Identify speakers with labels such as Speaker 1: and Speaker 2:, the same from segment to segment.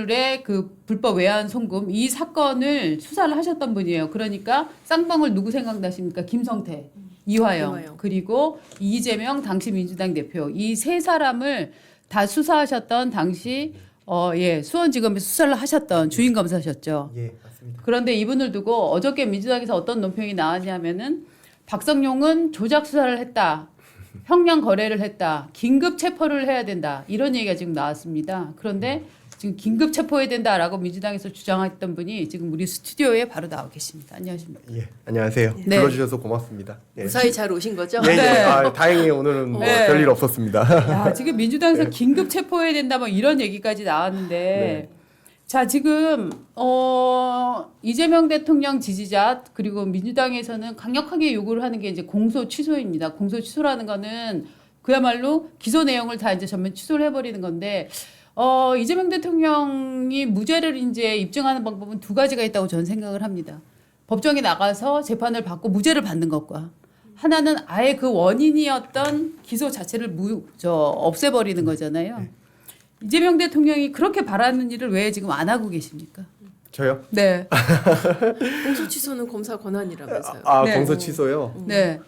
Speaker 1: 법률의 그 불법 외환 송금 이 사건을 수사를 하셨던 분이에요. 그러니까 쌍방울 누구 생각나십니까? 김성태, 이화영, 그리고 이재명 당시 민주당 대표 이 세 사람을 다 수사하셨던 당시 수원지검에서 수사를 하셨던 주인 검사셨죠.
Speaker 2: 예, 맞습니다.
Speaker 1: 그런데 이분을 두고 어저께 민주당에서 어떤 논평이 나왔냐면은 박성용은 조작 수사를 했다. 형량 거래를 했다. 긴급 체포를 해야 된다. 이런 얘기가 지금 나왔습니다. 그런데 지금 긴급 체포해야 된다라고 민주당에서 주장했던 분이 지금 우리 스튜디오에 바로 나와 계십니다. 안녕하십니까?
Speaker 2: 예, 안녕하세요.
Speaker 1: 네.
Speaker 2: 불러주셔서 고맙습니다. 예.
Speaker 3: 무사히 잘 오신 거죠?
Speaker 2: 예, 예.
Speaker 1: 네.
Speaker 2: 다행히 오늘은 뭐
Speaker 1: 네.
Speaker 2: 별일 없었습니다.
Speaker 1: 야, 지금 민주당에서 긴급 체포해야 된다 뭐 이런 얘기까지 나왔는데 자, 지금 이재명 대통령 지지자 그리고 민주당에서는 강력하게 요구를 하는 게 이제 공소 취소입니다. 공소 취소라는 거는 그야말로 기소 내용을 다 이제 전면 취소를 해버리는 건데 이재명 대통령이 무죄를 이제 입증하는 방법은 두 가지가 있다고 저는 생각을 합니다. 법정에 나가서 재판을 받고 무죄를 받는 것과 하나는 아예 그 원인이었던 기소 자체를 없애버리는 거잖아요. 이재명 대통령이 그렇게 바라는 일을 왜 지금 안 하고 계십니까?
Speaker 2: 저요?
Speaker 1: 네.
Speaker 3: 공소 취소는 검사 권한이라면서요.
Speaker 1: 네.
Speaker 2: 공소 취소요?
Speaker 1: 네.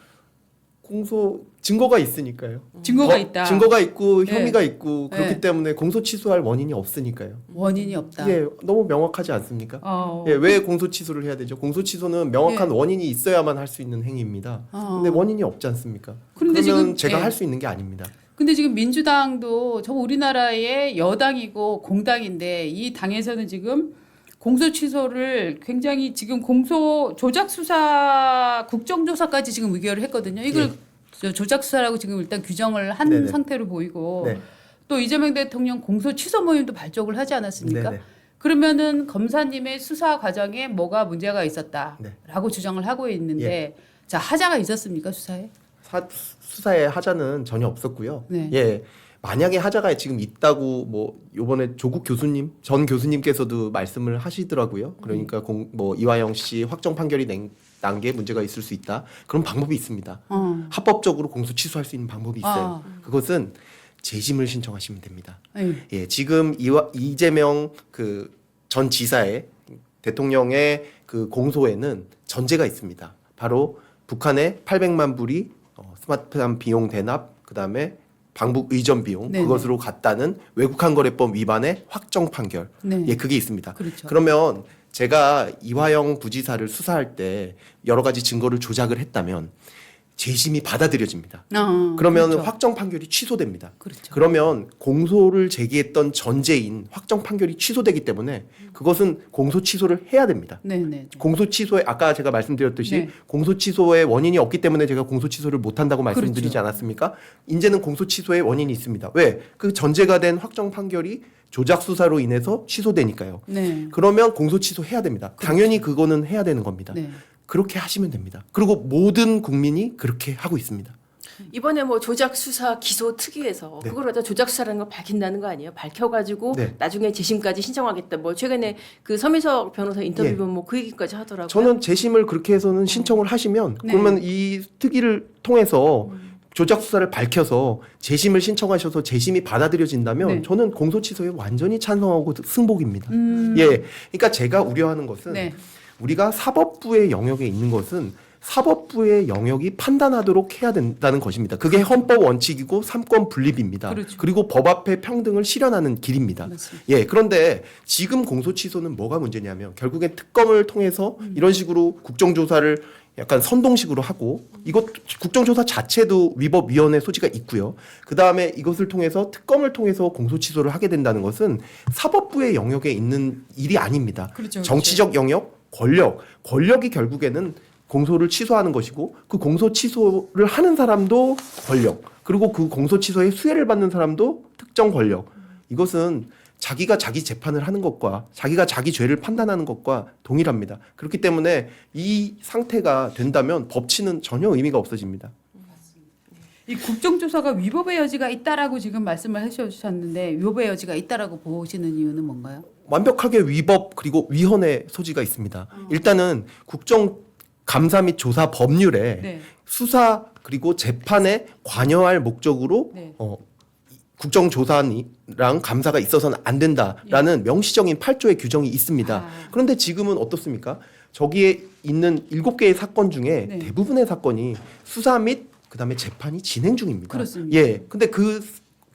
Speaker 2: 공소 증거가 있으니까요.
Speaker 1: 증거가 있다.
Speaker 2: 증거가 있고
Speaker 1: 네.
Speaker 2: 혐의가 있고 그렇기
Speaker 1: 네.
Speaker 2: 때문에 공소 취소할 원인이 없으니까요.
Speaker 1: 원인이 없다.
Speaker 2: 예, 너무 명확하지 않습니까? 예, 왜 공소 취소를 해야 되죠? 공소 취소는 명확한 원인이 있어야만 할 수 있는 행위입니다. 근데 원인이 없지 않습니까?
Speaker 1: 그런데
Speaker 2: 그러면
Speaker 1: 지금
Speaker 2: 제가
Speaker 1: 예.
Speaker 2: 할 수 있는 게 아닙니다.
Speaker 1: 근데 지금 민주당도 저 우리나라의 여당이고 공당인데 이 당에서는 지금 공소 취소를 굉장히 지금 공소 조작 수사 국정조사까지 지금 의결을 했거든요. 이걸 조작 수사라고 지금 일단 규정을 한
Speaker 2: 네네.
Speaker 1: 상태로 보이고
Speaker 2: 네.
Speaker 1: 또 이재명 대통령 공소 취소 모임도 발족을 하지 않았습니까?
Speaker 2: 네네.
Speaker 1: 그러면은 검사님의 수사 과정에 뭐가 문제가 있었다라고
Speaker 2: 네.
Speaker 1: 주장을 하고 있는데 자 하자가 있었습니까 수사에?
Speaker 2: 수사에 하자는 전혀 없었고요.
Speaker 1: 네.
Speaker 2: 예. 만약에 하자가 지금 있다고 뭐 요번에 조국 교수님 전 교수님께서도 말씀을 하시더라고요. 그러니까 이화영 씨 확정 판결이 난 게 문제가 있을 수 있다. 그런 방법이 있습니다. 합법적으로 공소 취소할 수 있는 방법이 있어요. 그것은 재심을 신청하시면 됩니다. 예, 지금 이재명 그 전 지사의 대통령의 그 공소에는 전제가 있습니다. 바로 북한의 800만 불이 스마트폰 비용 대납, 그다음에 방북 의전 비용
Speaker 1: 네네.
Speaker 2: 그것으로 갔다는 외국한 거래법 위반의 확정 판결.
Speaker 1: 네.
Speaker 2: 예, 그게 있습니다.
Speaker 1: 그렇죠.
Speaker 2: 그러면 제가 이화영 부지사를 수사할 때 여러 가지 증거를 조작을 했다면 재심이 받아들여집니다. 그러면
Speaker 1: 그렇죠.
Speaker 2: 확정 판결이 취소됩니다.
Speaker 1: 그렇죠.
Speaker 2: 그러면 공소를 제기했던 전제인 확정 판결이 취소되기 때문에 그것은 공소 취소를 해야 됩니다.
Speaker 1: 네네.
Speaker 2: 공소 취소에 아까 제가 말씀드렸듯이
Speaker 1: 네.
Speaker 2: 공소 취소의 원인이 없기 때문에 제가 공소 취소를 못 한다고 말씀드리지
Speaker 1: 그렇죠.
Speaker 2: 않았습니까? 이제는 공소 취소의 원인이 있습니다. 왜? 그 전제가 된 확정 판결이 조작 수사로 인해서 취소되니까요.
Speaker 1: 네.
Speaker 2: 그러면 공소 취소해야 됩니다. 당연히 그거는 해야 되는 겁니다.
Speaker 1: 네.
Speaker 2: 그렇게 하시면 됩니다. 그리고 모든 국민이 그렇게 하고 있습니다.
Speaker 3: 이번에 뭐 조작 수사 기소 특위에서
Speaker 2: 네.
Speaker 3: 그걸 갖다 조작 수사라는 걸 밝힌다는 거 아니에요? 밝혀가지고
Speaker 2: 네.
Speaker 3: 나중에 재심까지 신청하겠다. 뭐 최근에 그 서민석 변호사 인터뷰 보면 뭐 그 얘기까지 하더라고요.
Speaker 2: 저는 재심을 그렇게 해서는 신청을 하시면
Speaker 1: 네.
Speaker 2: 그러면 이 특위를 통해서 조작 수사를 밝혀서 재심을 신청하셔서 재심이 받아들여진다면
Speaker 1: 네.
Speaker 2: 저는 공소 취소에 완전히 찬성하고 승복입니다. 예, 그러니까 제가 우려하는 것은
Speaker 1: 네.
Speaker 2: 우리가 사법부의 영역에 있는 것은 사법부의 영역이 판단하도록 해야 된다는 것입니다. 그게 헌법 원칙이고 삼권 분립입니다.
Speaker 1: 그렇죠.
Speaker 2: 그리고 법 앞에 평등을 실현하는 길입니다.
Speaker 1: 맞습니다.
Speaker 2: 예, 그런데 지금 공소 취소는 뭐가 문제냐면 결국엔 특검을 통해서 이런 식으로 국정조사를 약간 선동식으로 하고 이것 국정조사 자체도 위법위원회 소지가 있고요. 그 다음에 이것을 통해서 특검을 통해서 공소 취소를 하게 된다는 것은 사법부의 영역에 있는 일이 아닙니다.
Speaker 1: 그렇죠,
Speaker 2: 정치적 영역, 권력이 결국에는 공소를 취소하는 것이고 그 공소 취소를 하는 사람도 권력, 그리고 그 공소 취소의 수혜를 받는 사람도 특정 권력. 이것은 자기가 자기 재판을 하는 것과 자기가 자기 죄를 판단하는 것과 동일합니다. 그렇기 때문에 이 상태가 된다면 법치는 전혀 의미가 없어집니다.
Speaker 1: 이 국정조사가 위법의 여지가 있다라고 지금 말씀을 해주셨는데 위법의 여지가 있다라고 보시는 이유는 뭔가요?
Speaker 2: 완벽하게 위법 그리고 위헌의 소지가 있습니다. 일단은 국정 감사 및 조사 법률에
Speaker 1: 네.
Speaker 2: 수사 그리고 재판에 관여할 목적으로
Speaker 1: 네.
Speaker 2: 국정조사랑 감사가 있어서는 안 된다라는 명시적인 8조의 규정이 있습니다. 그런데 지금은 어떻습니까? 저기에 있는 7개의 사건 중에
Speaker 1: 네.
Speaker 2: 대부분의 사건이 수사 및 그다음에 재판이 진행 중입니다.
Speaker 1: 그렇습니다.
Speaker 2: 예. 근데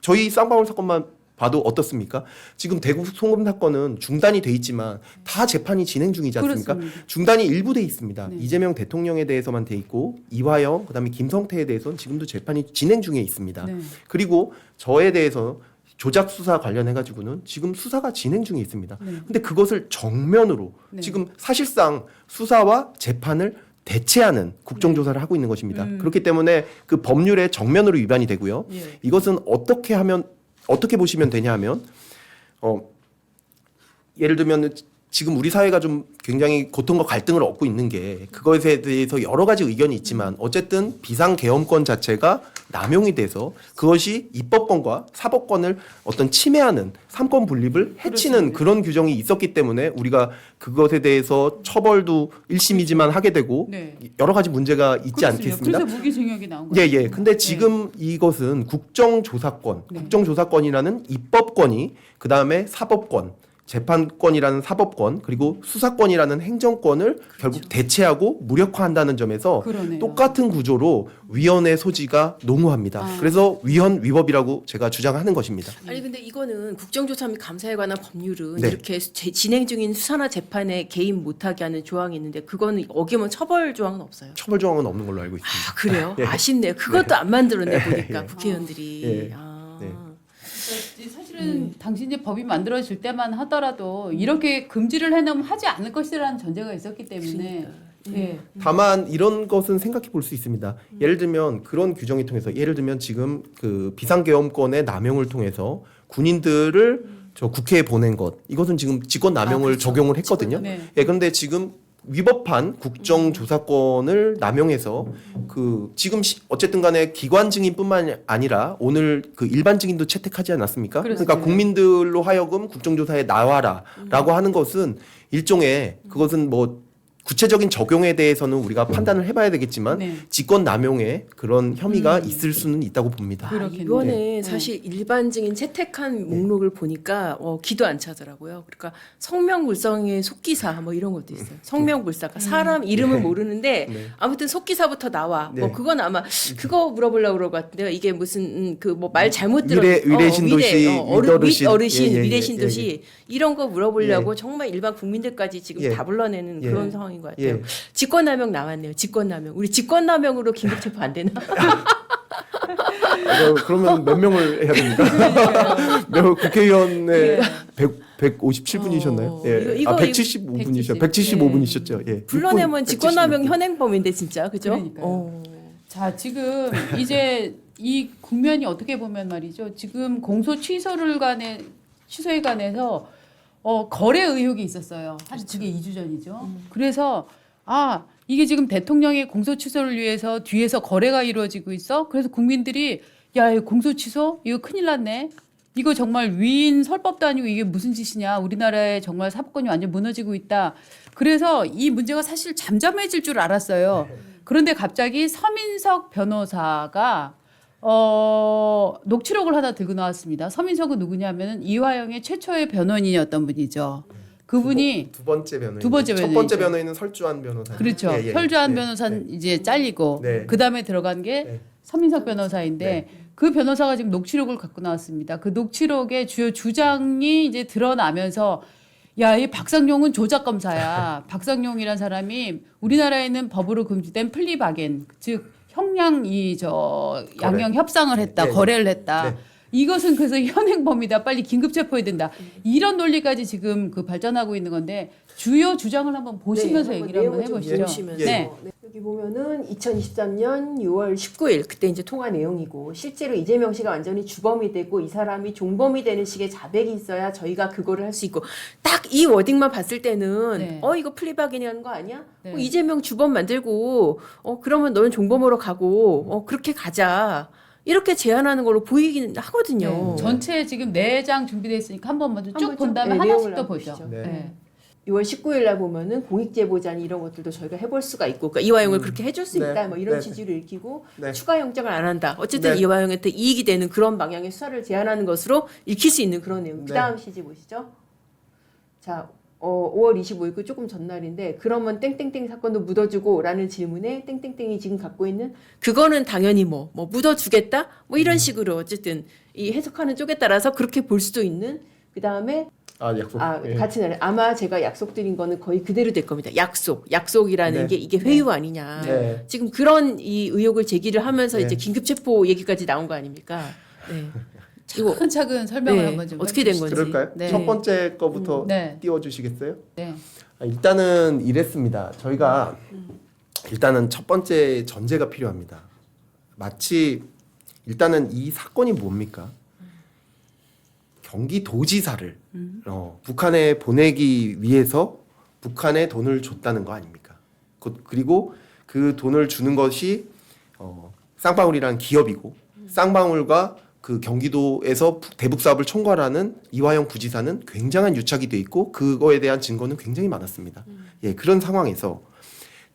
Speaker 2: 저희 쌍방울 사건만 봐도 어떻습니까? 지금 대구 송금 사건은 중단이 돼 있지만 다 재판이 진행 중이지 않습니까?
Speaker 1: 그렇습니다.
Speaker 2: 중단이 일부 돼 있습니다.
Speaker 1: 네.
Speaker 2: 이재명 대통령에 대해서만 돼 있고 이화영 그다음에 김성태에 대해서는 지금도 재판이 진행 중에 있습니다.
Speaker 1: 네.
Speaker 2: 그리고 저에 대해서 조작 수사 관련해 가지고는 지금 수사가 진행 중에 있습니다.
Speaker 1: 네.
Speaker 2: 근데 그것을 정면으로
Speaker 1: 네.
Speaker 2: 지금 사실상 수사와 재판을 대체하는 국정조사를 하고 있는 것입니다. 그렇기 때문에 그 법률의 정면으로 위반이 되고요.
Speaker 1: 예.
Speaker 2: 이것은 어떻게 보시면 되냐 하면 예를 들면 지금 우리 사회가 좀 굉장히 고통과 갈등을 얻고 있는 게 그것에 대해서 여러 가지 의견이 있지만 어쨌든 비상계엄권 자체가 남용이 돼서 그것이 입법권과 사법권을 어떤 침해하는 삼권 분립을 해치는
Speaker 1: 그렇습니다.
Speaker 2: 그런 규정이 있었기 때문에 우리가 그것에 대해서 처벌도 1심이지만 하게 되고
Speaker 1: 네.
Speaker 2: 여러 가지 문제가 있지
Speaker 1: 그렇습니다.
Speaker 2: 않겠습니다.
Speaker 1: 그래서 무기징역이 나온 거예요.
Speaker 2: 예, 예. 근데 지금 이것은 국정조사권,
Speaker 1: 네.
Speaker 2: 국정조사권이라는 입법권이 그 다음에 사법권, 재판권이라는 사법권, 그리고 수사권이라는 행정권을 결국 대체하고 무력화한다는 점에서
Speaker 1: 그러네요.
Speaker 2: 똑같은 구조로 위헌의 소지가 농후합니다.
Speaker 1: 아.
Speaker 2: 그래서 위헌 위법이라고 제가 주장하는 것입니다.
Speaker 3: 아니 근데 이거는 국정조사 및 감사에 관한 법률은
Speaker 2: 네.
Speaker 3: 이렇게 진행 중인 수사나 재판에 개입 못하게 하는 조항이 있는데 그거는 어기면 처벌 조항은 없어요.
Speaker 2: 처벌 조항은 없는 걸로 알고 있습니다.
Speaker 3: 아 그래요?
Speaker 2: 예.
Speaker 3: 아쉽네요. 그것도 안 만들어내 보니까
Speaker 2: 예.
Speaker 3: 국회의원들이.
Speaker 2: 예.
Speaker 3: 아.
Speaker 2: 네.
Speaker 1: 사실은 당신이 법이 만들어질 때만 하더라도 이렇게 금지를 해놓으면 하지 않을 것이라는 전제가 있었기 때문에 예.
Speaker 2: 다만 이런 것은 생각해 볼 수 있습니다. 예를 들면 그런 규정을 통해서 예를 들면 지금 그 비상계엄권의 남용을 통해서 군인들을 저 국회에 보낸 것 이것은 지금 직권 남용을
Speaker 3: 그렇죠.
Speaker 2: 적용을 했거든요.
Speaker 1: 네.
Speaker 2: 예, 그런데 지금 위법한 국정조사권을 남용해서 그 지금 어쨌든 간에 기관 증인뿐만 아니라 오늘 그 일반 증인도 채택하지 않았습니까?
Speaker 1: 그렇습니다.
Speaker 2: 그러니까 국민들로 하여금 국정조사에 나와라라고 하는 것은 일종의 그것은 뭐 구체적인 적용에 대해서는 우리가 판단을 해봐야 되겠지만
Speaker 1: 네.
Speaker 2: 직권 남용의 그런 혐의가 있을 수는 있다고 봅니다.
Speaker 1: 그렇겠네요.
Speaker 3: 이번에
Speaker 1: 네.
Speaker 3: 사실 일반 증인 채택한 목록을 보니까 기도 안 차더라고요. 그러니까 성명불상의 속기사 뭐 이런 것도 있어요. 성명불사가 사람 이름은 모르는데
Speaker 2: 네.
Speaker 3: 아무튼 속기사부터 나와.
Speaker 2: 네.
Speaker 3: 뭐 그건 아마 그거 물어보려고 그럴 것 같은데요. 이게 무슨 그 뭐 말 잘못 들어
Speaker 2: 위례신도시,
Speaker 3: 어르신
Speaker 2: 예, 예,
Speaker 3: 위례신도시
Speaker 2: 예,
Speaker 3: 이런 거 물어보려고 정말 일반 국민들까지 지금
Speaker 2: 예.
Speaker 3: 다 불러내는
Speaker 2: 예.
Speaker 3: 그런 상황인 것 같아요.
Speaker 2: 예.
Speaker 3: 직권남용 나왔네요. 직권남용. 우리 직권남용으로 긴급 체포 안 되나?
Speaker 2: 그러면 몇 명을 해야 됩니까? 국회의원의 157분이셨나요? 예.
Speaker 3: 이거
Speaker 2: 175분이셨죠. 175분이셨죠. 예.
Speaker 3: 불러내면 직권남용
Speaker 2: 176분.
Speaker 3: 현행범인데 진짜 그죠?
Speaker 1: 그러니까요. 자, 지금 이제 이 국면이 어떻게 보면 말이죠. 지금 공소 취소에 관해서 거래 의혹이 있었어요. 사실 그게 2주 전이죠. 그래서 이게 지금 대통령의 공소 취소를 위해서 뒤에서 거래가 이루어지고 있어. 그래서 국민들이 야, 이 공소 취소 이거 큰일 났네. 이거 정말 위인 설법도 아니고 이게 무슨 짓이냐. 우리나라에 정말 사법권이 완전 무너지고 있다. 그래서 이 문제가 사실 잠잠해질 줄 알았어요. 그런데 갑자기 서민석 변호사가 녹취록을 하나 들고 나왔습니다. 서민석은 누구냐면은 이화영의 최초의 변호인이었던 분이죠. 그분이
Speaker 2: 두 번째 변호인.
Speaker 1: 두 번째
Speaker 2: 첫 번째
Speaker 1: 변호인이죠.
Speaker 2: 변호인은 설주한 변호사.
Speaker 1: 그렇죠.
Speaker 2: 예, 예.
Speaker 1: 설주한
Speaker 2: 예.
Speaker 1: 변호사는 이제 잘리고
Speaker 2: 네.
Speaker 1: 그 다음에 들어간 게
Speaker 2: 네.
Speaker 1: 서민석 변호사인데 그 변호사가 지금 녹취록을 갖고 나왔습니다. 그 녹취록의 주요 주장이 이제 드러나면서 야, 이 박상용은 조작 검사야. 박상용이란 사람이 우리나라에는 법으로 금지된 플리바겐 즉 형량 양형 협상을 했다,
Speaker 2: 네.
Speaker 1: 거래를 했다.
Speaker 2: 네.
Speaker 1: 이것은 그래서 현행범이다. 빨리 긴급 체포해야 된다. 이런 논리까지 지금 그 발전하고 있는 건데 주요 주장을 한번 보시면서
Speaker 3: 네,
Speaker 1: 얘기를 한번 해보시죠.
Speaker 3: 보시면서.
Speaker 1: 네.
Speaker 3: 여기 보면은 2023년 6월 19일 그때 이제 통화 내용이고 실제로 이재명 씨가 완전히 주범이 되고 이 사람이 종범이 되는 식의 자백이 있어야 저희가 그거를 할 수 있고 딱 이 워딩만 봤을 때는
Speaker 1: 네.
Speaker 3: 이거 플리바겐이라는 거 아니야?
Speaker 1: 네.
Speaker 3: 이재명 주범 만들고 그러면 너는 종범으로 가고 그렇게 가자. 이렇게 제안하는 걸로 보이긴 하거든요.
Speaker 1: 네. 전체 지금 4장 준비되어 있으니까 한번 먼저 쭉
Speaker 3: 한번
Speaker 1: 본
Speaker 3: 좀,
Speaker 1: 다음에
Speaker 3: 네,
Speaker 1: 하나씩
Speaker 3: 내용을
Speaker 1: 또
Speaker 3: 한번
Speaker 1: 보죠.
Speaker 3: 보시죠.
Speaker 2: 네.
Speaker 1: 네.
Speaker 3: 6월 19일 날 보면은 공익제보자니 이런 것들도 저희가 해볼 수가 있고, 그러니까 이화영을 그렇게 해줄 수
Speaker 2: 네.
Speaker 3: 있다, 뭐 이런
Speaker 2: 네.
Speaker 3: 취지를 읽히고
Speaker 2: 네.
Speaker 3: 추가 영장을 안 한다. 어쨌든
Speaker 2: 네.
Speaker 3: 이화영한테 이익이 되는 그런 방향의 수사를 제안하는 것으로 읽힐 수 있는 그런 내용.
Speaker 2: 네.
Speaker 3: 그다음 시지 보시죠. 자, 5월 25일 그 조금 전날인데 그러면 땡땡땡 사건도 묻어주고라는 질문에 땡땡땡이 지금 갖고 있는 그거는 당연히 뭐 묻어주겠다 뭐 이런 식으로 어쨌든 이 해석하는 쪽에 따라서 그렇게 볼 수도 있는. 그 다음에
Speaker 2: 약속. 예.
Speaker 3: 같이 날 아마 제가 약속드린 거는 거의 그대로 될 겁니다. 약속이라는
Speaker 2: 네.
Speaker 3: 게 이게 회유 아니냐.
Speaker 2: 네.
Speaker 3: 지금 그런 이 의혹을 제기를 하면서
Speaker 2: 네.
Speaker 3: 이제 긴급 체포 얘기까지 나온 거 아닙니까? 네. 이거
Speaker 1: 차근차근 설명을
Speaker 3: 네.
Speaker 1: 한번 좀
Speaker 3: 어떻게 된
Speaker 1: 해주시죠.
Speaker 3: 건지.
Speaker 2: 그럴까요?
Speaker 1: 네.
Speaker 2: 첫 번째 거부터
Speaker 1: 네.
Speaker 2: 띄워주시겠어요?
Speaker 1: 네.
Speaker 2: 일단은 이랬습니다. 저희가 일단은 첫 번째 전제가 필요합니다. 마치 일단은 이 사건이 뭡니까? 경기도지사를 북한에 보내기 위해서 북한에 돈을 줬다는 거 아닙니까? 그리고 그 돈을 주는 것이 쌍방울이라는 기업이고 쌍방울과 그 경기도에서 대북 사업을 총괄하는 이화영 부지사는 굉장한 유착이 돼 있고 그거에 대한 증거는 굉장히 많았습니다. 예, 그런 상황에서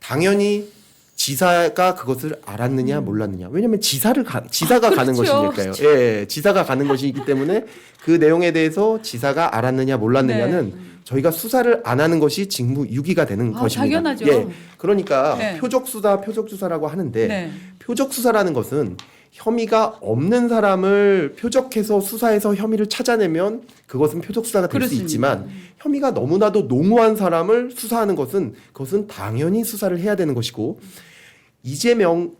Speaker 2: 당연히 지사가 그것을 알았느냐 몰랐느냐. 왜냐하면 지사가 가는
Speaker 1: 그렇죠.
Speaker 2: 것이니까요. 예, 지사가 가는 것이기 때문에 그 내용에 대해서 지사가 알았느냐 몰랐느냐는 저희가 수사를 안 하는 것이 직무유기가 되는 것입니다.
Speaker 1: 당연하죠.
Speaker 2: 예, 그러니까
Speaker 1: 네.
Speaker 2: 표적수사라고 하는데
Speaker 1: 네.
Speaker 2: 표적수사라는 것은 혐의가 없는 사람을 표적해서 수사해서 혐의를 찾아내면 그것은 표적수사가 될 수
Speaker 1: 그렇습니다.
Speaker 2: 있지만 혐의가 너무나도 농후한 사람을 수사하는 그것은 당연히 수사를 해야 되는 것이고 이재명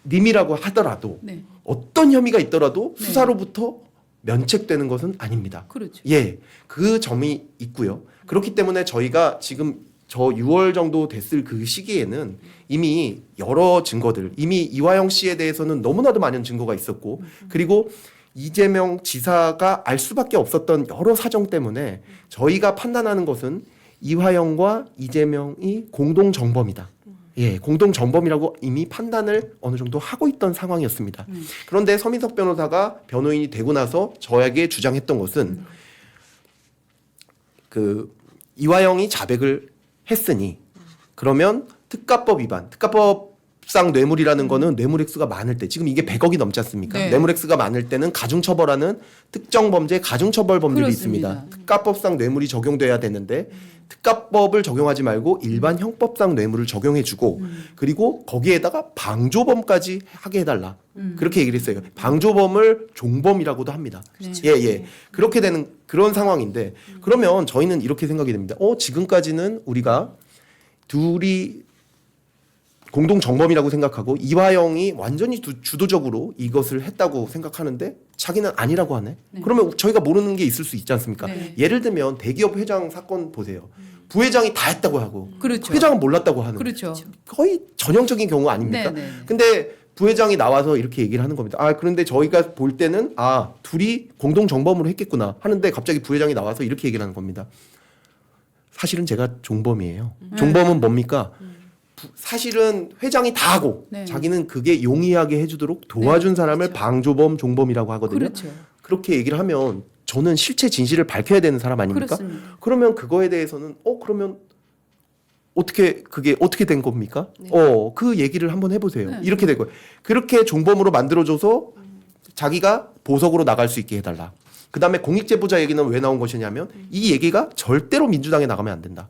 Speaker 2: 님이라고 하더라도
Speaker 1: 네.
Speaker 2: 어떤 혐의가 있더라도
Speaker 1: 네.
Speaker 2: 수사로부터 면책되는 것은 아닙니다.
Speaker 1: 그렇죠.
Speaker 2: 예, 그 점이 있고요. 그렇기 때문에 저희가 지금 저 6월 정도 됐을 그 시기에는 이미 여러 증거들, 이미 이화영 씨에 대해서는 너무나도 많은 증거가 있었고, 그리고 이재명 지사가 알 수밖에 없었던 여러 사정 때문에 저희가 판단하는 것은 이화영과 이재명이 공동 정범이다. 예, 공동 정범이라고 이미 판단을 어느 정도 하고 있던 상황이었습니다. 그런데 서민석 변호사가 변호인이 되고 나서 저에게 주장했던 것은 그 이화영이 자백을 했으니 그러면 특가법 위반, 특가법상 뇌물이라는 거는 뇌물 액수가 많을 때 지금 이게 100억이 넘지 않습니까?
Speaker 1: 네.
Speaker 2: 뇌물 액수가 많을 때는 가중처벌하는 특정 범죄 가중처벌 법률이
Speaker 1: 그렇습니다.
Speaker 2: 있습니다. 특가법상 뇌물이 적용돼야 되는데 특가법을 적용하지 말고 일반 형법상 뇌물을 적용해주고 그리고 거기에다가 방조범까지 하게 해달라. 그렇게 얘기를 했어요. 방조범을 종범이라고도 합니다.
Speaker 1: 네.
Speaker 2: 예. 그렇게 되는 그런 상황인데 그러면 저희는 이렇게 생각이 됩니다. 지금까지는 우리가 둘이 공동 정범이라고 생각하고 이화영이 완전히 주도적으로 이것을 했다고 생각하는데 자기는 아니라고 하네.
Speaker 1: 네.
Speaker 2: 그러면 저희가 모르는 게 있을 수 있지 않습니까?
Speaker 1: 네.
Speaker 2: 예를 들면 대기업 회장 사건 보세요. 부회장이 다 했다고 하고
Speaker 1: 그렇죠.
Speaker 2: 회장은 몰랐다고 하는
Speaker 1: 그렇죠.
Speaker 2: 거의 전형적인 경우 아닙니까?
Speaker 1: 네.
Speaker 2: 근데 부회장이 나와서 이렇게 얘기를 하는 겁니다. 그런데 저희가 볼 때는 둘이 공동 정범으로 했겠구나 하는데 갑자기 부회장이 나와서 이렇게 얘기를 하는 겁니다. 사실은 제가 종범이에요. 종범은 뭡니까? 사실은 회장이 다 하고
Speaker 1: 네.
Speaker 2: 자기는 그게 용이하게 해주도록 도와준 사람을
Speaker 1: 그렇죠.
Speaker 2: 방조범, 종범이라고 하거든요.
Speaker 1: 그렇죠.
Speaker 2: 그렇게 얘기를 하면 저는 실체 진실을 밝혀야 되는 사람 아닙니까?
Speaker 1: 그렇습니다.
Speaker 2: 그러면 그거에 대해서는 그러면 그게 어떻게 된 겁니까?
Speaker 3: 네.
Speaker 2: 그 얘기를 한번 해보세요.
Speaker 1: 네.
Speaker 2: 이렇게 된 거예요. 그렇게 종범으로 만들어줘서 자기가 보석으로 나갈 수 있게 해달라. 그 다음에 공익제보자 얘기는 왜 나온 것이냐면 이 얘기가 절대로 민주당에 나가면 안 된다.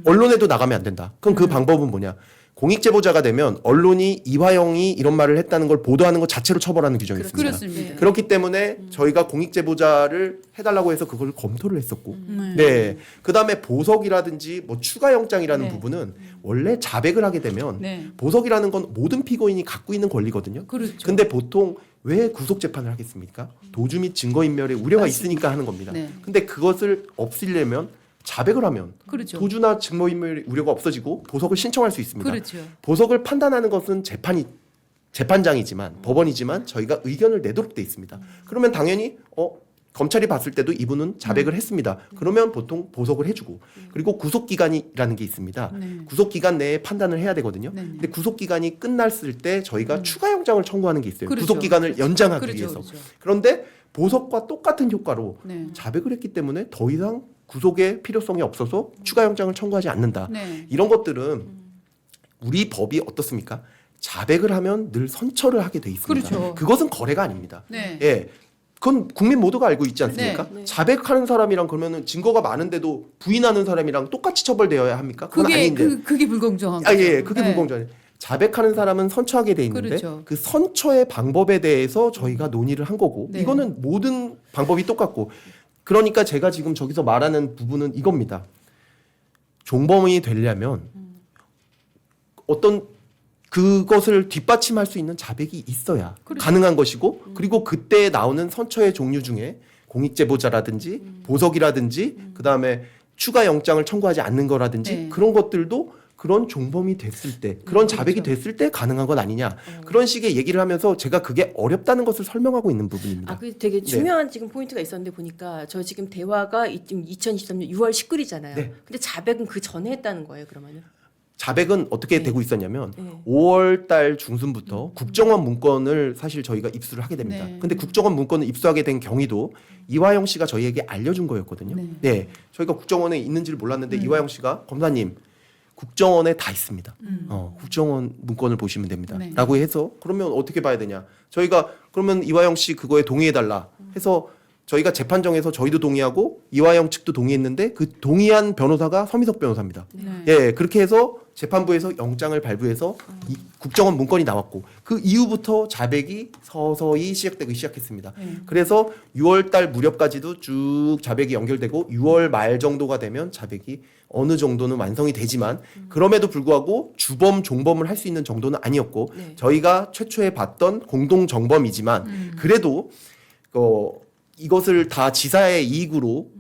Speaker 2: 언론에도 나가면 안 된다. 그럼 그 방법은 뭐냐? 공익제보자가 되면 언론이 이화영이 이런 말을 했다는 걸 보도하는 것 자체로 처벌하는 규정이 있습니다.
Speaker 1: 그렇습니다.
Speaker 2: 그렇기 때문에 저희가 공익제보자를 해달라고 해서 그걸 검토를 했었고, 네. 그 다음에 보석이라든지 뭐 추가 영장이라는
Speaker 1: 네.
Speaker 2: 부분은 원래 자백을 하게 되면
Speaker 1: 네.
Speaker 2: 보석이라는 건 모든 피고인이 갖고 있는 권리거든요.
Speaker 1: 그렇죠.
Speaker 2: 근데 보통 왜 구속 재판을 하겠습니까? 도주 및 증거인멸의 우려가
Speaker 1: 맞습니다.
Speaker 2: 있으니까 하는 겁니다.
Speaker 1: 네.
Speaker 2: 근데 그것을 없애려면 자백을 하면
Speaker 1: 그렇죠.
Speaker 2: 도주나 증거인멸의 우려가 없어지고 보석을 신청할 수 있습니다.
Speaker 1: 그렇죠.
Speaker 2: 보석을 판단하는 것은 재판장이지만 법원이지만 저희가 의견을 내도록 돼 있습니다. 그러면 당연히 검찰이 봤을 때도 이분은 자백을 했습니다. 그러면 보통 보석을 해주고 그리고 구속기간이라는 게 있습니다.
Speaker 1: 네.
Speaker 2: 구속기간 내에 판단을 해야 되거든요.
Speaker 1: 네.
Speaker 2: 근데 구속기간이 끝났을 때 저희가 추가 영장을 청구하는 게 있어요.
Speaker 1: 그렇죠.
Speaker 2: 구속기간을 연장하기
Speaker 1: 그렇죠.
Speaker 2: 위해서.
Speaker 1: 그렇죠.
Speaker 2: 그런데 보석과 똑같은 효과로
Speaker 1: 네.
Speaker 2: 자백을 했기 때문에 더 이상 구속의 필요성이 없어서 추가 영장을 청구하지 않는다.
Speaker 1: 네.
Speaker 2: 이런 것들은 우리 법이 어떻습니까? 자백을 하면 늘 선처를 하게 돼 있습니다.
Speaker 1: 그렇죠.
Speaker 2: 그것은 거래가 아닙니다.
Speaker 1: 네.
Speaker 2: 예. 그건 국민 모두가 알고 있지 않습니까?
Speaker 3: 네. 네.
Speaker 2: 자백하는 사람이랑 그러면은 증거가 많은데도 부인하는 사람이랑 똑같이 처벌되어야 합니까? 그건
Speaker 1: 그게
Speaker 2: 아닌데.
Speaker 1: 그게 불공정한
Speaker 2: 아,
Speaker 1: 거죠.
Speaker 2: 예, 그게
Speaker 1: 네.
Speaker 2: 불공정해. 자백하는 사람은 선처하게 돼 있는데
Speaker 1: 그렇죠.
Speaker 2: 그 선처의 방법에 대해서 저희가 논의를 한 거고
Speaker 1: 네.
Speaker 2: 이거는 모든 방법이 똑같고 그러니까 제가 지금 저기서 말하는 부분은 이겁니다. 종범이 되려면 어떤 그것을 뒷받침할 수 있는 자백이 있어야
Speaker 1: 그렇죠.
Speaker 2: 가능한 것이고 그리고 그때 나오는 선처의 종류 중에 공익제보자라든지 보석이라든지 그다음에 추가 영장을 청구하지 않는 거라든지
Speaker 1: 네.
Speaker 2: 그런 것들도 그런 종범이 됐을 때 그런 자백이
Speaker 1: 그렇죠.
Speaker 2: 됐을 때 가능한 건 아니냐 그런 식의 얘기를 하면서 제가 그게 어렵다는 것을 설명하고 있는 부분입니다.
Speaker 3: 아, 그 되게 중요한 지금 포인트가 있었는데 보니까 저 지금 대화가 지금 2023년 6월 19일이잖아요.
Speaker 2: 네.
Speaker 3: 근데 자백은 그 전에 했다는 거예요, 그러면은?
Speaker 2: 자백은 어떻게
Speaker 3: 네.
Speaker 2: 되고 있었냐면
Speaker 3: 네.
Speaker 2: 5월 달 중순부터 국정원 문건을 사실 저희가 입수를 하게 됩니다.
Speaker 1: 네.
Speaker 2: 근데 국정원 문건을 입수하게 된 경위도 이화영 씨가 저희에게 알려준 거였거든요.
Speaker 1: 네.
Speaker 2: 네. 저희가 국정원에 있는지를 몰랐는데 이화영 씨가 검사님 국정원에 다 있습니다. 국정원 문건을 보시면 됩니다.
Speaker 1: 네.
Speaker 2: 라고 해서 그러면 어떻게 봐야 되냐. 저희가 그러면 이화영 씨 그거에 동의해달라 해서 저희가 재판정에서 저희도 동의하고 이화영 측도 동의했는데 그 동의한 변호사가 서미석 변호사입니다.
Speaker 1: 네.
Speaker 2: 예, 그렇게 해서 재판부에서 영장을 발부해서 이 국정원 문건이 나왔고 그 이후부터 자백이 서서히 시작되기 시작했습니다. 그래서 6월 달 무렵까지도 쭉 자백이 연결되고 6월 말 정도가 되면 자백이 어느 정도는 완성이 되지만 그럼에도 불구하고 주범 종범을 할 수 있는 정도는 아니었고
Speaker 3: 네.
Speaker 2: 저희가 최초에 봤던 공동 정범이지만 그래도 이것을 다 지사의 이익으로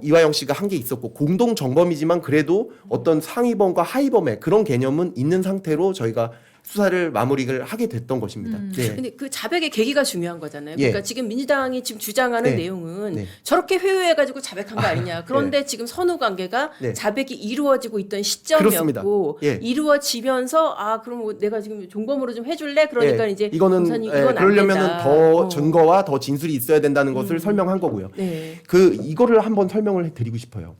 Speaker 2: 이화영 씨가 한 게 있었고 공동 정범이지만 그래도 어떤 상위범과 하위범의 그런 개념은 있는 상태로 저희가 수사를 마무리를 하게 됐던 것입니다. 네.
Speaker 3: 근데 그 자백의 계기가 중요한 거잖아요.
Speaker 2: 예.
Speaker 3: 그러니까 지금 민주당이 지금 주장하는
Speaker 2: 네.
Speaker 3: 내용은
Speaker 2: 네.
Speaker 3: 저렇게 회유해가지고 자백한 거 아니냐. 그런데 지금 선후 관계가
Speaker 2: 네.
Speaker 3: 자백이 이루어지고 있던 시점이었고
Speaker 2: 그렇습니다. 예.
Speaker 3: 이루어지면서 아 그럼 뭐 내가 지금 종범으로 좀 해줄래? 그러니까
Speaker 2: 예,
Speaker 3: 이제
Speaker 2: 이거는
Speaker 3: 검사님 이건 안
Speaker 2: 그러려면은
Speaker 3: 된다.
Speaker 2: 더 증거와 더 진술이 있어야 된다는 것을 설명한 거고요.
Speaker 3: 네.
Speaker 2: 이거를 한번 설명을 드리고 싶어요.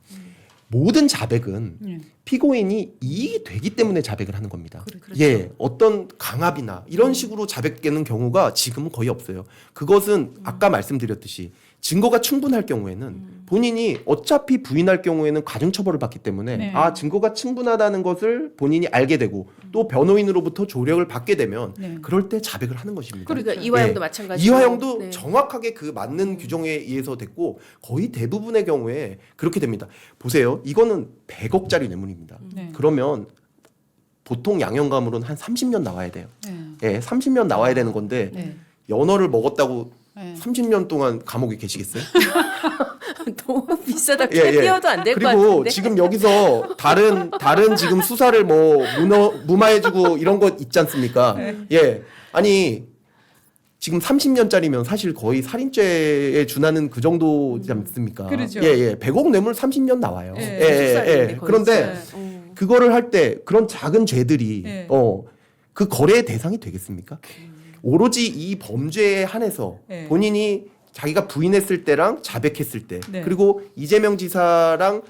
Speaker 2: 모든 자백은
Speaker 1: 네.
Speaker 2: 피고인이 이익이 되기 때문에 자백을 하는 겁니다.
Speaker 3: 그렇죠.
Speaker 2: 예, 어떤 강압이나 이런 식으로 자백되는 경우가 지금은 거의 없어요. 그것은 아까 말씀드렸듯이 증거가 충분할 경우에는 본인이 어차피 부인할 경우에는 가중처벌을 받기 때문에
Speaker 1: 네.
Speaker 2: 증거가 충분하다는 것을 본인이 알게 되고 또 변호인으로부터 조력을 받게 되면
Speaker 1: 네.
Speaker 2: 그럴 때 자백을 하는 것입니다.
Speaker 3: 그러니까
Speaker 1: 그렇죠.
Speaker 3: 이화영도
Speaker 2: 예.
Speaker 3: 마찬가지로
Speaker 2: 이화영도
Speaker 3: 네.
Speaker 2: 정확하게 그 맞는 규정에 의해서 됐고 거의 대부분의 경우에 그렇게 됩니다. 보세요. 이거는 100억짜리 뇌물입니다.
Speaker 1: 네.
Speaker 2: 그러면 보통 양형감으로는 한 30년 나와야 돼요.
Speaker 1: 네.
Speaker 2: 예, 30년 나와야 되는 건데
Speaker 1: 네.
Speaker 2: 연어를 먹었다고
Speaker 1: 네.
Speaker 2: 30년 동안 감옥에 계시겠어요?
Speaker 3: 너무 비싸다.
Speaker 2: 예, 예.
Speaker 3: 띄어도 안 될 것
Speaker 2: 그리고
Speaker 3: 같은데.
Speaker 2: 지금 여기서 다른 지금 수사를 뭐 무마해주고 이런 것 있지 않습니까?
Speaker 3: 네.
Speaker 2: 예, 아니 지금 30년짜리면 사실 거의 살인죄에 준하는 그 정도지 않습니까?
Speaker 1: 그렇죠.
Speaker 2: 예, 예, 100억 뇌물 30년 나와요.
Speaker 1: 예.
Speaker 2: 예, 예, 예. 그런데 그거를 할 때 그런 작은 죄들이
Speaker 1: 네.
Speaker 2: 그 거래의 대상이 되겠습니까? 오로지 이 범죄에 한해서
Speaker 1: 네.
Speaker 2: 본인이 자기가 부인했을 때랑 자백했을 때
Speaker 1: 네.
Speaker 2: 그리고 이재명 지사랑을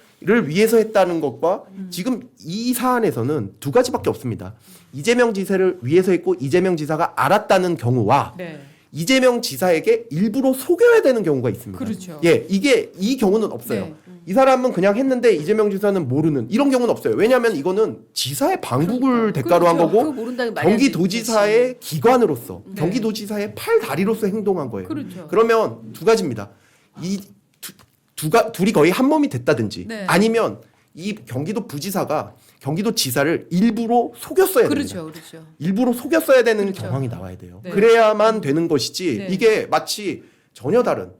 Speaker 2: 위해서 했다는 것과 지금 이 사안에서는 두 가지밖에 없습니다. 이재명 지사를 위해서 했고 이재명 지사가 알았다는 경우와
Speaker 1: 네.
Speaker 2: 이재명 지사에게 일부러 속여야 되는 경우가 있습니다.
Speaker 1: 그렇죠.
Speaker 2: 예, 이 경우는 없어요.
Speaker 1: 네.
Speaker 2: 이 사람은 그냥 했는데 이재명 지사는 모르는 이런 경우는 없어요. 왜냐하면 이거는 지사의 방북을 대가로 한
Speaker 3: 그거
Speaker 2: 거고
Speaker 3: 모른다는 말이 안
Speaker 2: 경기도지사의 기관으로서
Speaker 1: 네.
Speaker 2: 경기도지사의 팔 다리로서 행동한 거예요.
Speaker 1: 그렇죠.
Speaker 2: 그러면 두 가지입니다. 둘이 거의 한 몸이 됐다든지
Speaker 1: 네.
Speaker 2: 아니면 이 경기도 부지사가 경기도지사를 일부러 속였어야 됩니다.
Speaker 1: 그렇죠. 그렇죠.
Speaker 2: 일부러 속였어야 되는
Speaker 1: 그렇죠.
Speaker 2: 경황이 나와야 돼요.
Speaker 1: 네.
Speaker 2: 그래야만 되는 것이지
Speaker 1: 네.
Speaker 2: 이게 마치 전혀 다른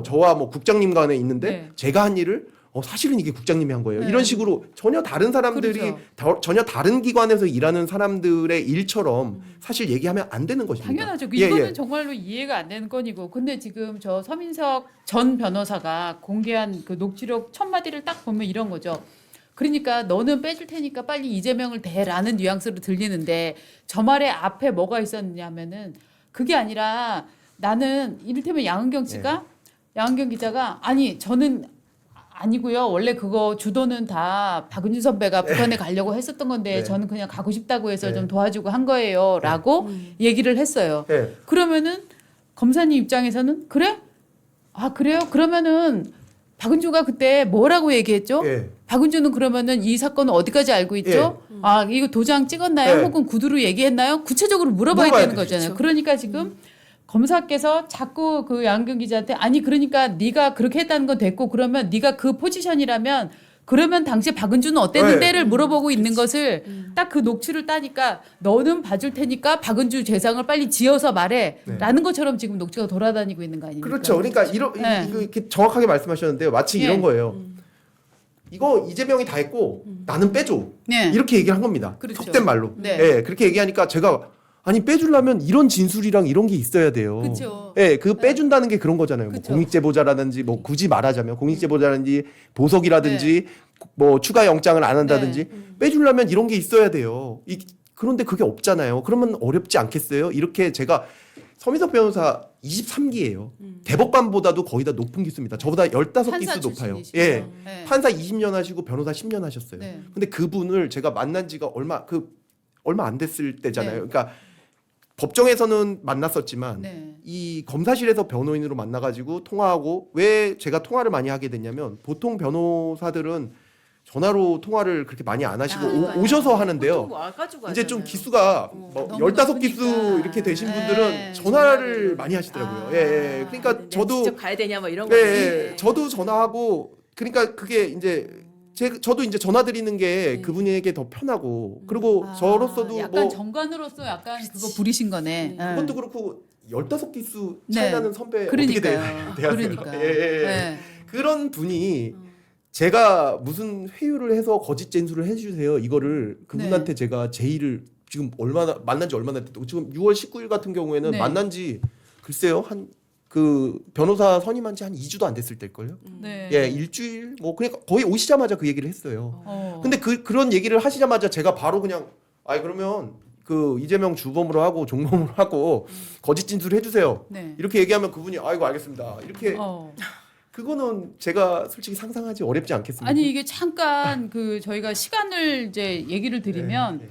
Speaker 2: 저와 뭐 국장님 간에 있는데
Speaker 1: 네.
Speaker 2: 제가 한 일을 사실은 이게 국장님이 한 거예요.
Speaker 1: 네.
Speaker 2: 이런 식으로 전혀 다른 사람들이
Speaker 1: 그렇죠.
Speaker 2: 전혀 다른 기관에서 일하는 사람들의 일처럼 사실 얘기하면 안 되는 것입니다.
Speaker 1: 당연하죠.
Speaker 2: 예,
Speaker 1: 이거는
Speaker 2: 예.
Speaker 1: 정말로 이해가 안 되는 건이고. 근데 지금 저 서민석 전 변호사가 공개한 그 녹취록 첫 마디를 딱 보면 이런 거죠. 그러니까 너는 빼줄 테니까 빨리 이재명을 대라는 뉘앙스로 들리는데 저 말의 앞에 뭐가 있었냐면은 그게 아니라 나는 이를테면 양은경 씨가 양은경 기자가 아니 저는 아니고요. 원래 그거 주도는 다 박은주 선배가 북한에 가려고 했었던 건데
Speaker 2: 네.
Speaker 1: 저는 그냥 가고 싶다고 해서
Speaker 2: 네.
Speaker 1: 좀 도와주고 한 거예요라고 얘기를 했어요.
Speaker 2: 네.
Speaker 1: 그러면은 검사님 입장에서는 그래? 아 그래요? 그러면은 박은주가 그때 뭐라고 얘기했죠?
Speaker 2: 예.
Speaker 1: 박은주는 그러면은 이 사건은 어디까지 알고 있죠? 아 이거 도장 찍었나요?
Speaker 2: 예.
Speaker 1: 혹은 구두로 얘기했나요? 구체적으로 물어봐야
Speaker 2: 물어봐야
Speaker 1: 되는
Speaker 2: 되죠.
Speaker 1: 거잖아요. 그러니까 지금 검사께서 자꾸 그 양경 기자한테 아니 그러니까 네가 그렇게 했다는 건 됐고 그러면 네가 그 포지션이라면 그러면 당시 박은주는 어땠는데를 물어보고 있는 것을 딱 그 녹취를 따니까 너는 봐줄 테니까 박은주 죄상을 빨리 지어서 말해라는 것처럼 지금 녹취가 돌아다니고 있는 거 아닙니까?
Speaker 2: 그렇죠. 그러니까
Speaker 1: 네.
Speaker 2: 이렇게 정확하게 말씀하셨는데요. 마치
Speaker 1: 예.
Speaker 2: 이런 거예요. 이거 이재명이 다 했고 나는 빼줘.
Speaker 1: 네.
Speaker 2: 이렇게 얘기를 한 겁니다.
Speaker 1: 그렇죠.
Speaker 2: 속된 말로.
Speaker 1: 네.
Speaker 2: 예, 그렇게 얘기하니까 제가 아니 빼주려면 이런 진술이랑 이런 게 있어야 돼요.
Speaker 1: 그렇죠.
Speaker 2: 예, 그 빼준다는 게 그런 거잖아요. 뭐
Speaker 1: 그쵸.
Speaker 2: 공익제보자라든지 뭐 굳이 말하자면 공익제보자라든지 보석이라든지 뭐 추가 영장을 안 한다든지 빼주려면 이런 게 있어야 돼요. 그런데 그게 없잖아요. 그러면 어렵지 않겠어요? 이렇게 제가 서민석 변호사 23기예요. 대법관보다도 거의 다 높은 기수입니다. 저보다 15기수
Speaker 1: 판사
Speaker 2: 높아요.
Speaker 1: 출신이시죠.
Speaker 2: 예.
Speaker 1: 네.
Speaker 2: 판사 20년 하시고 변호사 10년 하셨어요.
Speaker 1: 네.
Speaker 2: 근데 그분을 제가 만난 지가 얼마 안 됐을 때잖아요.
Speaker 1: 네.
Speaker 2: 그러니까 법정에서는 만났었지만
Speaker 1: 네.
Speaker 2: 이 검사실에서 변호인으로 만나가지고 통화하고 왜 제가 통화를 많이 하게 됐냐면 보통 변호사들은 전화로 통화를 그렇게 많이 안 하시고 오셔서 하는데요. 이제 좀 기수가 뭐
Speaker 1: 너무
Speaker 2: 15기수
Speaker 1: 높으니까.
Speaker 2: 이렇게 되신
Speaker 1: 예.
Speaker 2: 분들은 전화를 많이 하시더라고요. 예, 예. 그러니까 저도
Speaker 3: 직접 가야 되냐 뭐 이런
Speaker 2: 예,
Speaker 3: 거.
Speaker 2: 예. 저도 전화하고 그러니까 그게 이제 저도 이제 전화 드리는 게 그분에게 더 편하고 그리고 저로서도
Speaker 1: 약간
Speaker 2: 뭐
Speaker 1: 정관으로서 약간 그거 부리신 거네. 예.
Speaker 2: 그것도 그렇고 15기수 차이
Speaker 1: 네.
Speaker 2: 나는 선배
Speaker 1: 그러니까요.
Speaker 2: 어떻게 대하세요?
Speaker 1: 그러니까.
Speaker 2: 예, 예.
Speaker 1: 네.
Speaker 2: 그런 분이 제가 무슨 회유를 해서 거짓 진술을 해주세요. 이거를 그분한테 제가 제의를 지금 만난 지 얼마나 됐다고 지금 6월 19일 같은 경우에는
Speaker 1: 네.
Speaker 2: 만난 지 글쎄요 한 그 변호사 선임한 지 한 2주도 안 됐을 때일걸요.
Speaker 1: 네.
Speaker 2: 예, 일주일 뭐 그러니까 거의 오시자마자 그 얘기를 했어요. 근데
Speaker 1: 근데
Speaker 2: 그런 얘기를 하시자마자 제가 바로 그냥 아이 그러면 그 이재명 주범으로 하고 종범으로 하고 거짓 진술 해주세요.
Speaker 1: 네.
Speaker 2: 이렇게 얘기하면 그분이 아이고 알겠습니다. 이렇게
Speaker 1: 어.
Speaker 2: 그거는 제가 솔직히 상상하지 어렵지 않겠습니까?
Speaker 1: 아니 이게 잠깐 그 저희가 시간을 이제 얘기를 드리면
Speaker 2: 네.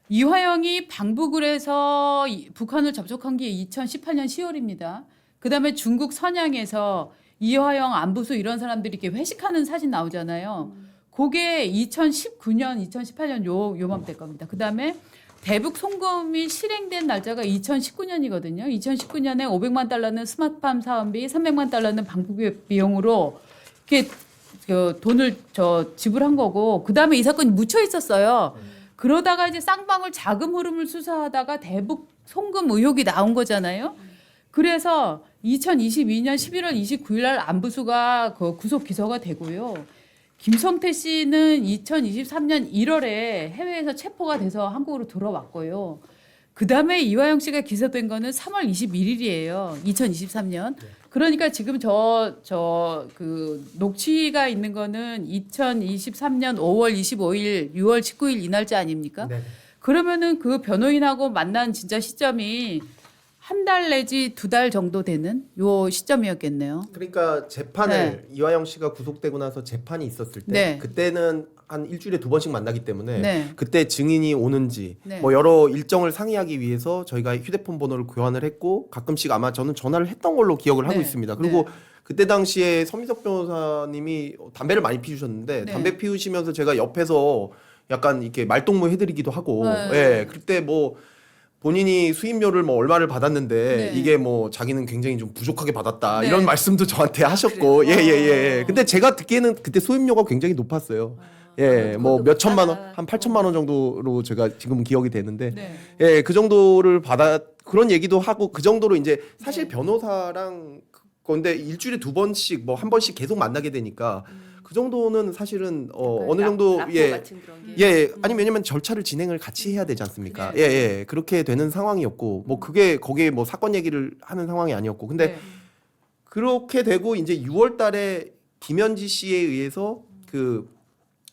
Speaker 1: 이화영이 방북을 해서 북한을 접촉한 게 2018년 10월입니다. 그다음에 중국 선양에서 이화영 안부수 이런 사람들이 이렇게 회식하는 사진 나오잖아요. 그게 2019년, 2018년 요맘때 겁니다. 그다음에 대북 송금이 실행된 날짜가 2019년이거든요. 2019년에 500만 달러는 스마트팜 사업비, 300만 달러는 방북 비용으로 이렇게 그 돈을 지불한 거고, 그 다음에 이 사건이 묻혀 있었어요. 그러다가 이제 쌍방울 자금 흐름을 수사하다가 대북 송금 의혹이 나온 거잖아요. 그래서 2022년 11월 29일 날 안부수가 그 구속 기소가 되고요. 김성태 씨는 2023년 1월에 해외에서 체포가 돼서 한국으로 들어왔고요. 그 다음에 이화영 씨가 기소된 거는 3월 21일이에요. 2023년. 그러니까 지금 그 녹취가 있는 거는 2023년 5월 25일, 6월 19일 이 날짜 아닙니까?
Speaker 2: 네.
Speaker 1: 그러면은 그 변호인하고 만난 진짜 시점이 한 달 내지 2달 정도 되는 요 시점이었겠네요.
Speaker 2: 그러니까 재판을 이화영 씨가 구속되고 나서 재판이 있었을 때
Speaker 1: 네.
Speaker 2: 그때는 한 일주일에 2번씩 만나기 때문에
Speaker 1: 네.
Speaker 2: 그때 증인이 오는지
Speaker 1: 네.
Speaker 2: 뭐 여러 일정을 상의하기 위해서 저희가 휴대폰 번호를 교환을 했고 가끔씩 아마 저는 전화를 했던 걸로 기억을 하고
Speaker 1: 네.
Speaker 2: 있습니다. 그리고
Speaker 1: 네.
Speaker 2: 그때 당시에 서민석 변호사님이 담배를 많이 피우셨는데
Speaker 1: 네.
Speaker 2: 담배 피우시면서 제가 옆에서 약간 이렇게 말동무 해드리기도 하고
Speaker 1: 네.
Speaker 2: 예, 그때 뭐 본인이 수임료를 뭐 얼마를 받았는데
Speaker 1: 네.
Speaker 2: 이게 뭐 자기는 굉장히 좀 부족하게 받았다
Speaker 1: 네.
Speaker 2: 이런 말씀도 저한테 하셨고 예예예. 근데 제가 듣기에는 그때 수임료가 굉장히 높았어요. 예, 뭐 몇 천만 원, 한 8천만 원 정도로 제가 지금 기억이 되는데
Speaker 1: 네.
Speaker 2: 예, 그 정도를 그런 얘기도 하고 그 정도로 이제 사실 변호사랑 건데 일주일에 2번씩 뭐 한 번씩 계속 만나게 되니까 그 정도는 사실은 어느 정도 아니 왜냐면 절차를 진행을 같이 해야 되지 않습니까?
Speaker 1: 네.
Speaker 2: 예, 그렇게 되는 상황이었고 뭐 그게 거기에 뭐 사건 얘기를 하는 상황이 아니었고 근데
Speaker 1: 네.
Speaker 2: 그렇게 되고 이제 6월 달에 김현지 씨에 의해서 그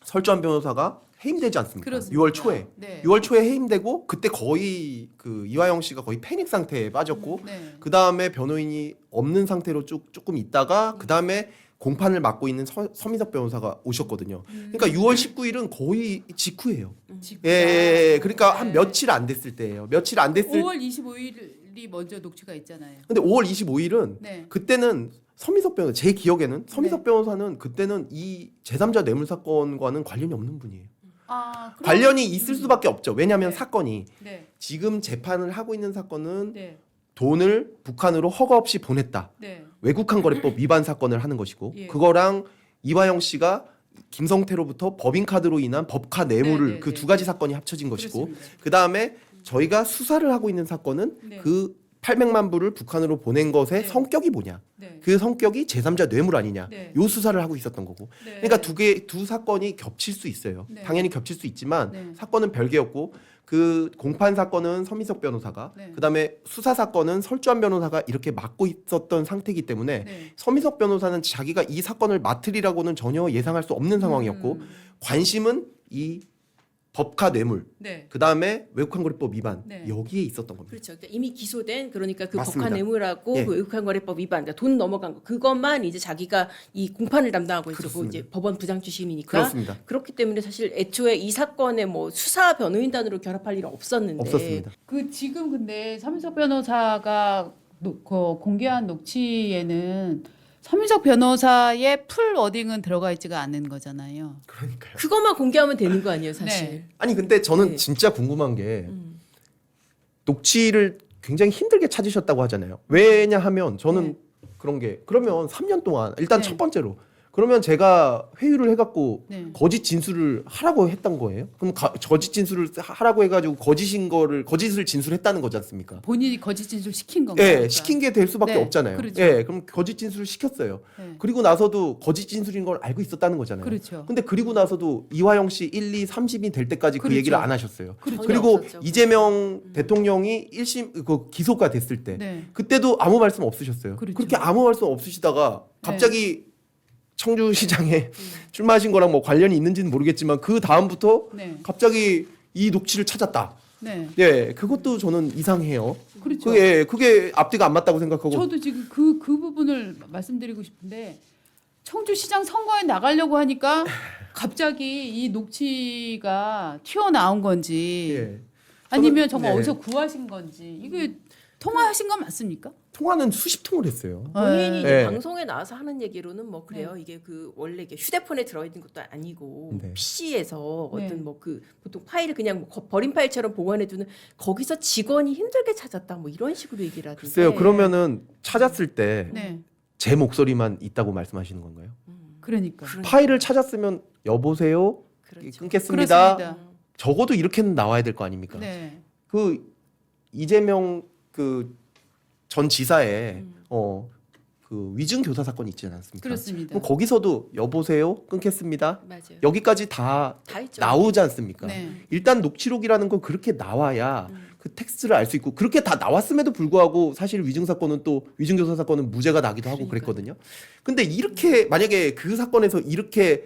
Speaker 2: 설주한 변호사가 해임되지 않습니까?
Speaker 1: 그렇습니다.
Speaker 2: 6월 초에.
Speaker 1: 네.
Speaker 2: 6월 초에 해임되고 그때 거의 그 이화영 씨가 거의 패닉 상태에 빠졌고
Speaker 1: 네.
Speaker 2: 그 다음에 변호인이 없는 상태로 조금 있다가 그 다음에 공판을 맡고 있는 서민석 변호사가 오셨거든요. 그러니까 6월 19일은 거의 직후예요. 예, 그러니까 한 며칠 안 됐을 때예요. 며칠 안 됐을
Speaker 1: 5월 25일이 먼저 녹취가 있잖아요.
Speaker 2: 근데 5월 25일은
Speaker 1: 네.
Speaker 2: 그때는 서민석 변호사 제 기억에는 서민석
Speaker 1: 네.
Speaker 2: 변호사는 그때는 이 제3자 뇌물 사건과는 관련이 없는 분이에요.
Speaker 1: 아, 그럼-
Speaker 2: 관련이 있을 수밖에 없죠. 왜냐하면
Speaker 1: 네.
Speaker 2: 사건이
Speaker 1: 네.
Speaker 2: 지금 재판을 하고 있는 사건은
Speaker 1: 네.
Speaker 2: 돈을 북한으로 허가 없이 보냈다.
Speaker 1: 네.
Speaker 2: 외국한 거래법 위반 사건을 하는 것이고
Speaker 1: 예.
Speaker 2: 그거랑 이화영 씨가 김성태로부터 법인카드로 인한 법카 뇌물을
Speaker 1: 네, 네,
Speaker 2: 그
Speaker 1: 네.
Speaker 2: 두 가지 사건이 합쳐진 것이고
Speaker 1: 그렇습니다.
Speaker 2: 그다음에 저희가 수사를 하고 있는 사건은
Speaker 1: 네.
Speaker 2: 그 800만 불을 북한으로 보낸 것의
Speaker 1: 네.
Speaker 2: 성격이 뭐냐.
Speaker 1: 네.
Speaker 2: 그 성격이 제3자 뇌물 아니냐.
Speaker 1: 네.
Speaker 2: 요 수사를 하고 있었던 거고.
Speaker 1: 네.
Speaker 2: 그러니까 두 사건이 겹칠 수 있어요.
Speaker 1: 네.
Speaker 2: 당연히 겹칠 수 있지만
Speaker 1: 네.
Speaker 2: 사건은 별개였고 그 공판 사건은 서민석 변호사가
Speaker 1: 네.
Speaker 2: 그다음에 수사 사건은 설주한 변호사가 이렇게 맡고 있었던 상태이기 때문에
Speaker 1: 네.
Speaker 2: 서민석 변호사는 자기가 이 사건을 맡으리라고는 전혀 예상할 수 없는 상황이었고 관심은 이 법카 뇌물
Speaker 1: 네.
Speaker 2: 그다음에 외국환거래법 위반
Speaker 1: 네.
Speaker 2: 여기에 있었던 겁니다.
Speaker 3: 그렇죠. 그러니까 이미 기소된 그러니까 그
Speaker 2: 맞습니다.
Speaker 3: 법카 뇌물하고
Speaker 2: 예.
Speaker 3: 그 외국환거래법 위반, 그러니까 돈 넘어간 거 그것만 이제 자기가 이 공판을 담당하고 있었고
Speaker 2: 그렇습니다.
Speaker 3: 이제 법원 부장 출신이니까
Speaker 2: 그렇습니다.
Speaker 3: 그렇기 때문에 사실 애초에 이 사건에 뭐 수사 변호인단으로 결합할 일은 없었는데
Speaker 2: 없었습니다.
Speaker 1: 그 지금 근데 서민석 변호사가 공개한 녹취에는 서민석 변호사의 풀 워딩은 들어가 있지가 않는 거잖아요.
Speaker 2: 그러니까요.
Speaker 3: 그것만 공개하면 되는 거 아니에요, 사실.
Speaker 1: 네.
Speaker 2: 아니 근데 저는
Speaker 3: 네.
Speaker 2: 진짜 궁금한 게 녹취를 굉장히 힘들게 찾으셨다고 하잖아요. 왜냐하면 저는
Speaker 1: 네.
Speaker 2: 그런 게 그러면 3년 동안 일단
Speaker 1: 네.
Speaker 2: 첫 번째로 그러면 제가 회유를 해갖고
Speaker 1: 네.
Speaker 2: 거짓 진술을 하라고 했던 거예요? 그럼 거짓 진술을 하라고 해가지고 거짓을 진술했다는 거지 않습니까?
Speaker 1: 본인이 거짓 진술 시킨 건가요?
Speaker 2: 예,
Speaker 1: 그러니까?
Speaker 2: 시킨 게 될 수밖에
Speaker 1: 네,
Speaker 2: 없잖아요.
Speaker 1: 그렇죠.
Speaker 2: 예, 그럼 거짓 진술을 시켰어요.
Speaker 1: 네.
Speaker 2: 그리고 나서도 거짓 진술인 걸 알고 있었다는 거잖아요.
Speaker 1: 그렇죠.
Speaker 2: 근데 그리고 나서도 이화영 씨 1, 2, 30이 될 때까지 그
Speaker 1: 그렇죠.
Speaker 2: 얘기를 안 하셨어요.
Speaker 3: 그렇죠.
Speaker 2: 그리고
Speaker 3: 없었죠.
Speaker 2: 이재명 대통령이 1심 그 기소가 됐을 때
Speaker 1: 네.
Speaker 2: 그때도 아무 말씀 없으셨어요.
Speaker 1: 그렇죠.
Speaker 2: 그렇게 아무 말씀 없으시다가 갑자기 청주시장에 출마하신 거랑 뭐 관련이 있는지는 모르겠지만 그 다음부터
Speaker 1: 네.
Speaker 2: 갑자기 이 녹취를 찾았다.
Speaker 1: 네.
Speaker 2: 예, 그것도 저는 이상해요.
Speaker 1: 그렇죠.
Speaker 2: 그게 앞뒤가 안 맞다고 생각하고.
Speaker 1: 저도 지금 그 부분을 말씀드리고 싶은데 청주시장 선거에 나가려고 하니까 갑자기 이 녹취가 튀어나온 건지
Speaker 2: 예.
Speaker 1: 아니면
Speaker 2: 저는-
Speaker 1: 정말
Speaker 2: 네.
Speaker 1: 어디서 구하신 건지 이게 통화하신 건 맞습니까?
Speaker 2: 통화는 수십 통을 했어요.
Speaker 3: 본인이 이제
Speaker 2: 네.
Speaker 3: 방송에 나와서 하는 얘기로는 뭐 그래요. 이게 그 원래 이게 휴대폰에 들어있는 것도 아니고
Speaker 2: 네.
Speaker 3: PC에서
Speaker 1: 네.
Speaker 3: 어떤 뭐 그 보통 파일을 그냥 뭐 버린 파일처럼 보관해두는 거기서 직원이 힘들게 찾았다 뭐 이런 식으로 얘기를 하던데.
Speaker 2: 글쎄요. 그러면은 찾았을 때 제
Speaker 1: 네.
Speaker 2: 목소리만 있다고 말씀하시는 건가요?
Speaker 1: 그러니까.
Speaker 2: 파일을 찾았으면 여보세요.
Speaker 3: 그렇죠.
Speaker 2: 끊겠습니다.
Speaker 1: 그렇습니다.
Speaker 2: 적어도 이렇게는 나와야 될 거 아닙니까?
Speaker 1: 네.
Speaker 2: 그 이재명 그 전 지사의 그 위증 교사 사건이 있지 않습니까?
Speaker 1: 그렇습니다.
Speaker 2: 그럼 거기서도 여보세요. 끊겠습니다.
Speaker 3: 맞아요.
Speaker 2: 여기까지 다
Speaker 3: 다 있죠.
Speaker 2: 나오지 않습니까?
Speaker 1: 네.
Speaker 2: 일단 녹취록이라는 건 그렇게 나와야 그 텍스트를 알 수 있고 그렇게 다 나왔음에도 불구하고 사실 위증 사건은 또 위증 교사 사건은 무죄가 나기도 하고
Speaker 3: 그러니까요.
Speaker 2: 그랬거든요. 근데 이렇게 만약에 그 사건에서 이렇게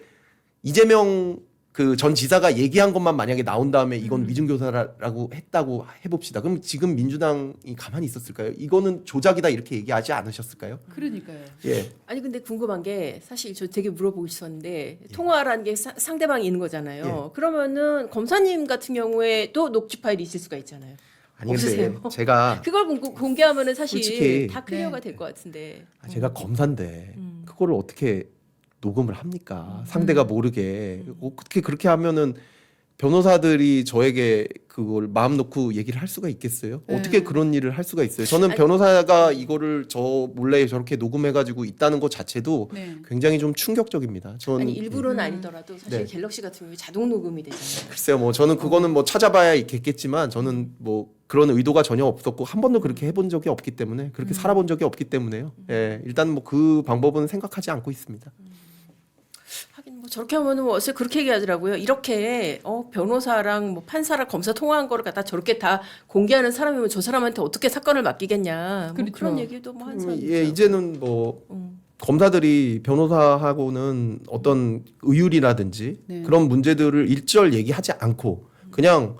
Speaker 2: 이재명 그 전 지사가 얘기한 것만 만약에 나온 다음에 이건 위증 교사라고 했다고 해봅시다. 그럼 지금 민주당이 가만히 있었을까요? 이거는 조작이다 이렇게 얘기하지 않으셨을까요?
Speaker 1: 그러니까요.
Speaker 2: 예.
Speaker 3: 아니 근데 궁금한 게 사실 저 되게 물어보고 싶었는데 통화라는 게 상대방이 있는 거잖아요. 그러면은 검사님 같은 경우에도 녹취 파일이 있을 수가 있잖아요.
Speaker 2: 아니
Speaker 3: 없으세요?
Speaker 2: 근데 제가
Speaker 3: 그걸 공개하면은 사실
Speaker 2: 솔직히-
Speaker 3: 다 클리어가
Speaker 1: 네.
Speaker 3: 될 것 같은데.
Speaker 2: 제가 검사인데 그거를 어떻게 녹음을 합니까? 상대가 모르게 어떻게 그렇게 하면은 변호사들이 저에게 그걸 마음 놓고 얘기를 할 수가 있겠어요?
Speaker 1: 네.
Speaker 2: 어떻게 그런 일을 할 수가 있어요? 저는 변호사가 이거를 저 몰래 저렇게 녹음해가지고 있다는 것 자체도
Speaker 1: 네.
Speaker 2: 굉장히 좀 충격적입니다. 저는
Speaker 3: 아니 일부러는 아니더라도 사실
Speaker 2: 네.
Speaker 3: 갤럭시 같은 경우에 자동 녹음이 되잖아요.
Speaker 2: 글쎄요, 뭐 저는 그거는 뭐 찾아봐야 있겠지만 저는 뭐 그런 의도가 전혀 없었고 한 번도 그렇게 해본 적이 없기 때문에 그렇게 살아본 적이 없기 때문에요. 예, 일단 뭐 그 방법은 생각하지 않고 있습니다.
Speaker 3: 하긴 뭐 저렇게 하면은 뭐 어제 그렇게 얘기하더라고요. 이렇게 변호사랑 뭐 판사랑 검사 통화한 거를 갖다 저렇게 다 공개하는 사람이면 저 사람한테 어떻게 사건을 맡기겠냐. 뭐
Speaker 1: 그렇죠.
Speaker 3: 그런 얘기도 뭐 한 사람.
Speaker 2: 예, 이제는 뭐 검사들이 변호사하고는 어떤 의율이라든지
Speaker 1: 네.
Speaker 2: 그런 문제들을 일절 얘기하지 않고 그냥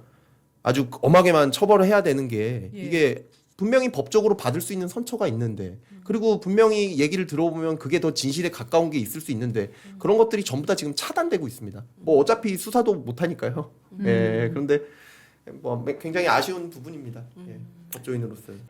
Speaker 2: 아주 엄하게만 처벌을 해야 되는 게
Speaker 1: 예.
Speaker 2: 이게 분명히 법적으로 받을 수 있는 선처가 있는데 그리고 분명히 얘기를 들어보면 그게 더 진실에 가까운 게 있을 수 있는데 그런 것들이 전부 다 지금 차단되고 있습니다. 뭐 어차피 수사도 못 하니까요. 예, 그런데 뭐 굉장히 아쉬운 부분입니다. 예, 법조인으로서는.